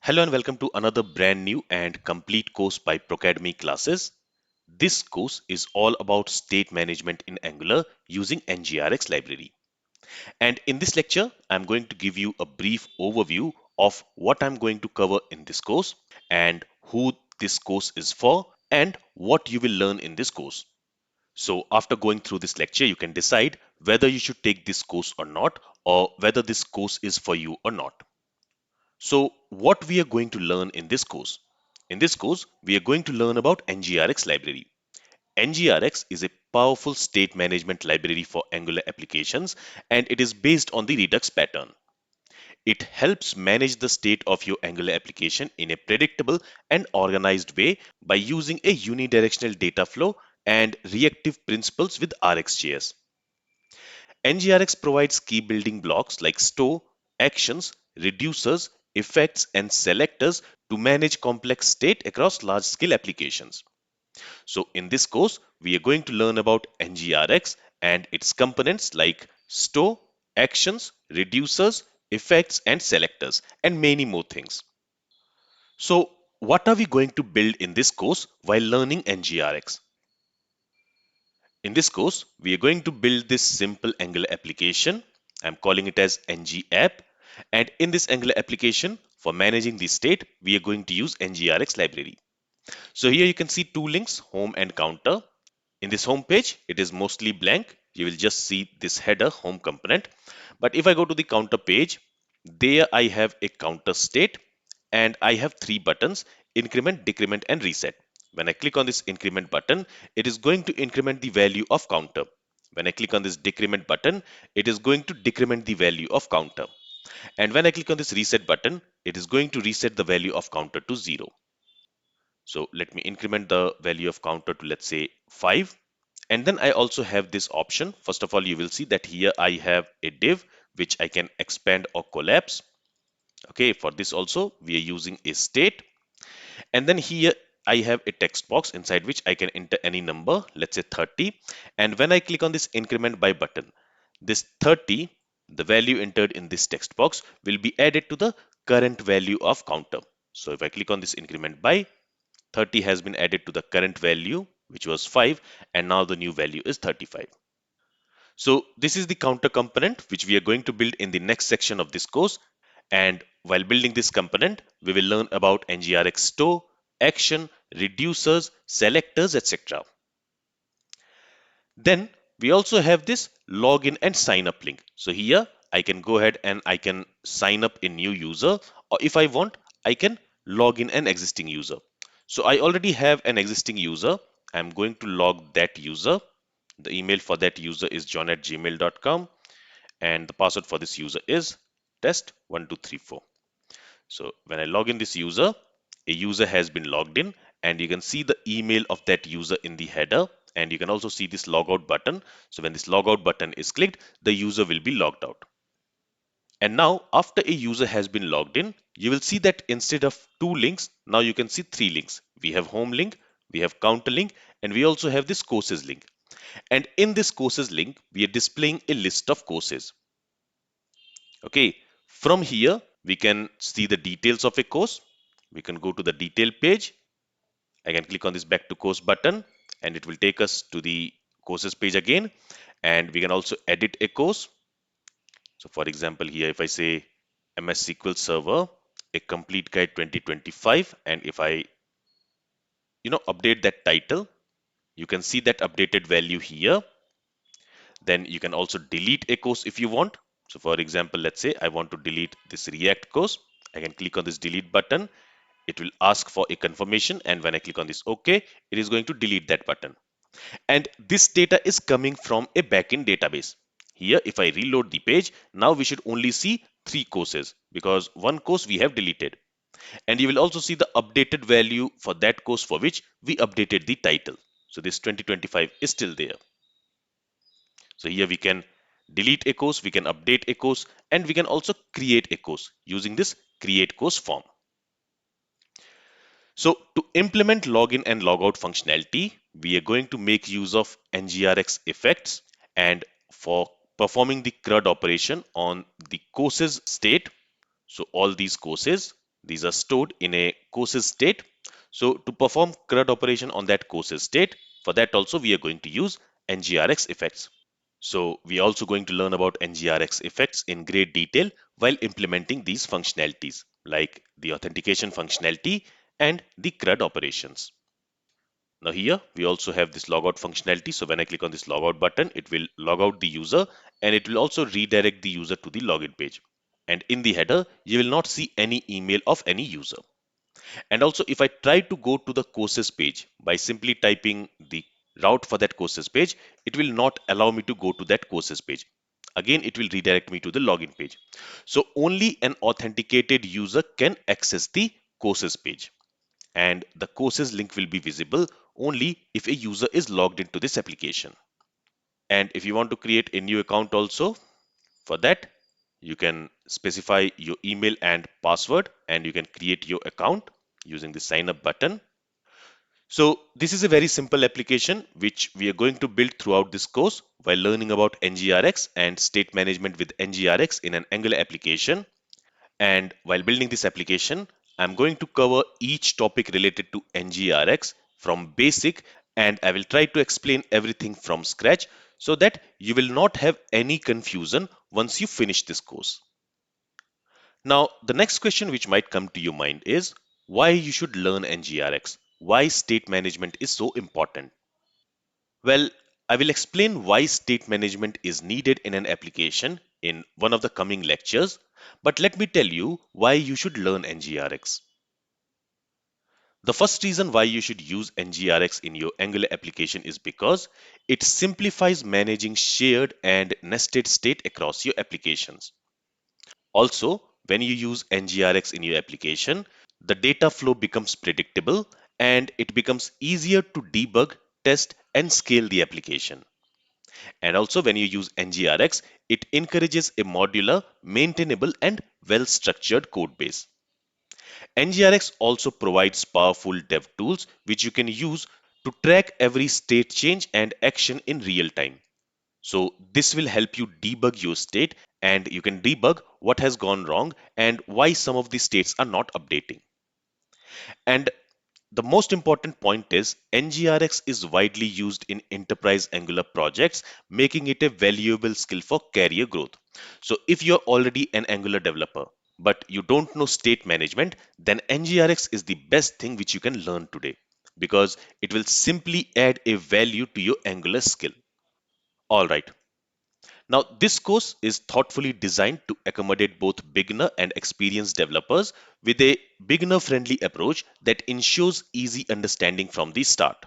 Hello and welcome to another brand new and complete course by Procademy classes. This course is all about state management in Angular using NgRX library. And in this lecture, I'm going to give you a brief overview of what I'm going to cover in this course and who this course is for and what you will learn in this course. So after going through this lecture, you can decide whether you should take this course or not, or whether this course is for you or not. So what we are going to learn in this course? In this course, we are going to learn about NgRX library. NgRX is a powerful state management library for Angular applications, and it is based on the Redux pattern. It helps manage the state of your Angular application in a predictable and organized way by using a unidirectional data flow and reactive principles with RxJS. NgRX provides key building blocks like store, actions, reducers, effects, and selectors to manage complex state across large-scale applications. So in this course, we are going to learn about NgRX and its components like store, actions, reducers, effects, and selectors, and many more things. So what are we going to build in this course while learning NgRX? In this course, we are going to build this simple Angular application. I'm calling it as ng app. And in this Angular application, for managing the state, we are going to use NgRX library. So here you can see two links, home and counter. In this home page, it is mostly blank. You will just see this header home component. But if I go to the counter page, there I have a counter state and I have three buttons: increment, decrement, and reset. When I click on this increment button, it is going to increment the value of counter. When I click on this decrement button, it is going to decrement the value of counter. And when I click on this reset button, it is going to reset the value of counter to 0. So let me increment the value of counter to, let's say, 5. And then I also have this option. First of all, you will see that here I have a div which I can expand or collapse. Okay, for this also we are using a state. And then here I have a text box inside which I can enter any number, let's say 30. And when I click on this increment by button, this 30, the value entered in this text box, will be added to the current value of counter. So if I click on this increment by, 30 has been added to the current value, which was 5, and now the new value is 35. So this is the counter component which we are going to build in the next section of this course. And while building this component, we will learn about NgRX store, action, reducers, selectors, etc. Then we also have this login and sign up link. So here I can go ahead and I can sign up a new user, or if I want, I can log in an existing user. So I already have an existing user. I'm going to log that user. The email for that user is john@gmail.com and the password for this user is test1234. So when I log in this user, a user has been logged in, and you can see the email of that user in the header, and you can also see this logout button. So when this logout button is clicked, the user will be logged out. And now after a user has been logged in, you will see that instead of two links, now you can see three links. We have home link, we have counter link, and we also have this courses link. And in this courses link, we are displaying a list of courses. Okay, from here, we can see the details of a course. We can go to the detail page. I can click on this back to course button and it will take us to the courses page again. And we can also edit a course. So for example, here if I say MS SQL Server, a complete guide 2025, and if I update that title, you can see that updated value here. Then you can also delete a course if you want. So for example, let's say I want to delete this React course. I can click on this delete button. It will ask for a confirmation, and when I click on this OK, it is going to delete that button. And this data is coming from a backend database. Here, if I reload the page, now we should only see three courses because one course we have deleted. And you will also see the updated value for that course for which we updated the title. So this 2025 is still there. So here we can delete a course, we can update a course, and we can also create a course using this create course form. So to implement login and logout functionality, we are going to make use of NgRX effects, and for performing the CRUD operation on the courses state. So all these courses, These are stored in a courses state. So to perform CRUD operation on that courses state, for that also we are going to use NgRX effects. So we are also going to learn about NgRX effects in great detail while implementing these functionalities like the authentication functionality and the CRUD operations. Now here we also have this logout functionality. So when I click on this logout button, it will log out the user and it will also redirect the user to the login page. And in the header, you will not see any email of any user. And also if I try to go to the courses page by simply typing the route for that courses page, it will not allow me to go to that courses page. Again, it will redirect me to the login page. So only an authenticated user can access the courses page. And the courses link will be visible only if a user is logged into this application. And if you want to create a new account also, for that, you can specify your email and password and you can create your account using the sign up button. So this is a very simple application which we are going to build throughout this course while learning about NgRX and state management with NgRX in an Angular application. And while building this application, I'm going to cover each topic related to NgRX from basic, and I will try to explain everything from scratch so that you will not have any confusion once you finish this course. Now, the next question which might come to your mind is why you should learn NgRX? Why state management is so important? Well, I will explain why state management is needed in an application in one of the coming lectures, but let me tell you why you should learn NgRX. The first reason why you should use NgRX in your Angular application is because it simplifies managing shared and nested state across your applications. Also, when you use NgRX in your application, the data flow becomes predictable and it becomes easier to debug, test, and scale the application. And also, when you use NgRX, it encourages a modular, maintainable, and well-structured code base. NgRX also provides powerful dev tools which you can use to track every state change and action in real time. So this will help you debug your state and you can debug what has gone wrong and why some of the states are not updating. And the most important point is NgRX is widely used in enterprise Angular projects, making it a valuable skill for career growth. So if you're already an Angular developer, but you don't know state management, then NgRX is the best thing which you can learn today because it will simply add a value to your Angular skill. All right. Now, this course is thoughtfully designed to accommodate both beginner and experienced developers with a beginner-friendly approach that ensures easy understanding from the start.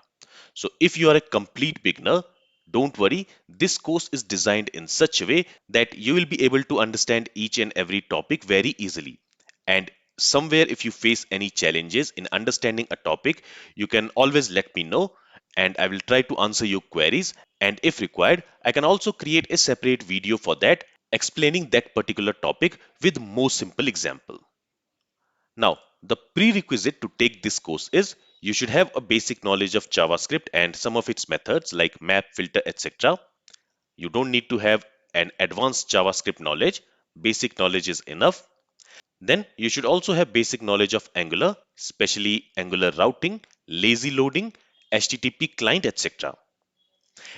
So, if you are a complete beginner, don't worry, this course is designed in such a way that you will be able to understand each and every topic very easily. And somewhere, if you face any challenges in understanding a topic, you can always let me know and I will try to answer your queries. And if required, I can also create a separate video for that explaining that particular topic with more simple example. Now, the prerequisite to take this course is you should have a basic knowledge of JavaScript and some of its methods like map, filter, etc. You don't need to have an advanced JavaScript knowledge. Basic knowledge is enough. Then you should also have basic knowledge of Angular, especially Angular routing, lazy loading, HTTP client, etc.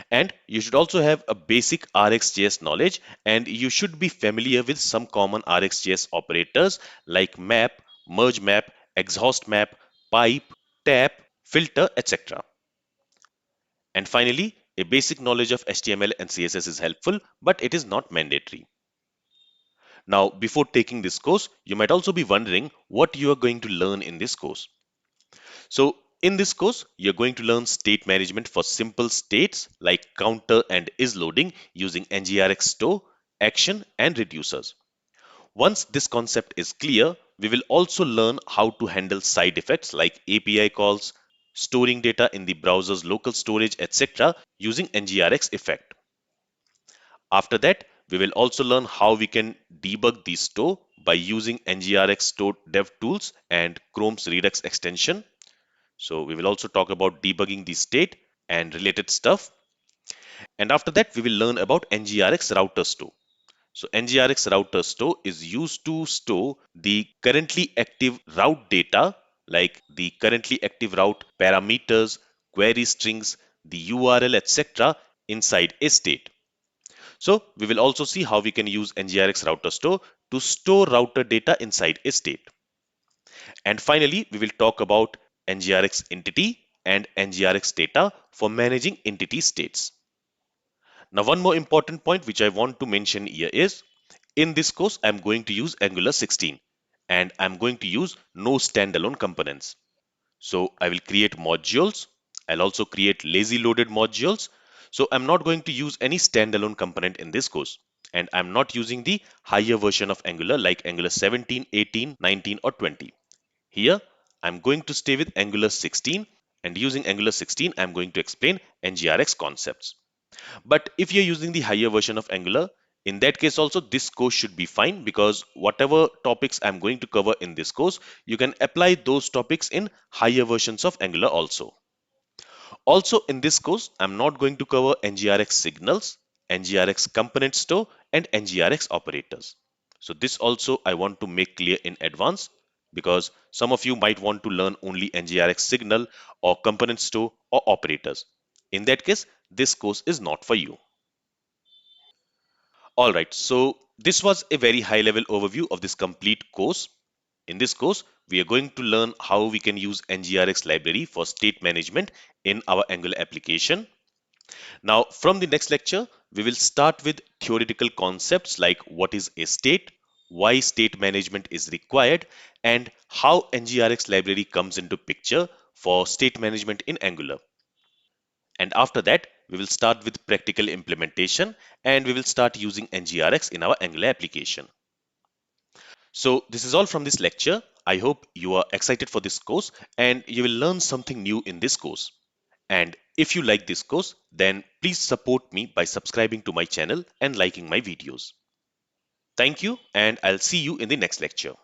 And you should also have a basic RxJS knowledge and you should be familiar with some common RxJS operators like map, merge map, exhaust map, pipe, tap, filter, etc. And finally, a basic knowledge of HTML and CSS is helpful, but it is not mandatory. Now, before taking this course, you might also be wondering what you are going to learn in this course. So, in this course, you're going to learn state management for simple states like counter and is loading using NgRX store, action, and reducers. Once this concept is clear, we will also learn how to handle side effects like API calls, storing data in the browser's local storage, etc. using NgRX effect. After that, we will also learn how we can debug the store by using NgRX store dev tools and Chrome's Redux extension. So we will also talk about debugging the state and related stuff. And after that, we will learn about NgRX routers too. So NgRX router store is used to store the currently active route data like the currently active route parameters, query strings, the URL, etc. inside a state. So we will also see how we can use NgRX router store to store router data inside a state. And finally, we will talk about NgRX entity and NgRX data for managing entity states. Now, one more important point which I want to mention here is in this course, I'm going to use Angular 16 and I'm going to use no standalone components. So I will create modules. I'll also create lazy loaded modules. So I'm not going to use any standalone component in this course. And I'm not using the higher version of Angular like Angular 17, 18, 19 or 20. Here, I'm going to stay with Angular 16 and using Angular 16, I'm going to explain NGRX concepts. But if you're using the higher version of Angular, in that case also this course should be fine because whatever topics I'm going to cover in this course, you can apply those topics in higher versions of Angular also. Also in this course, I'm not going to cover NGRX signals, NGRX component store and NGRX operators. So this also I want to make clear in advance because some of you might want to learn only NGRX signal or component store or operators. In that case, this course is not for you. Alright, so this was a very high level overview of this complete course. In this course, we are going to learn how we can use NGRX library for state management in our Angular application. Now, from the next lecture, we will start with theoretical concepts like what is a state, why state management is required, and how NGRX library comes into picture for state management in Angular. And after that, we will start with practical implementation and we will start using NGRX in our Angular application. So this is all from this lecture. I hope you are excited for this course and you will learn something new in this course. And if you like this course, then please support me by subscribing to my channel and liking my videos. Thank you and I'll see you in the next lecture.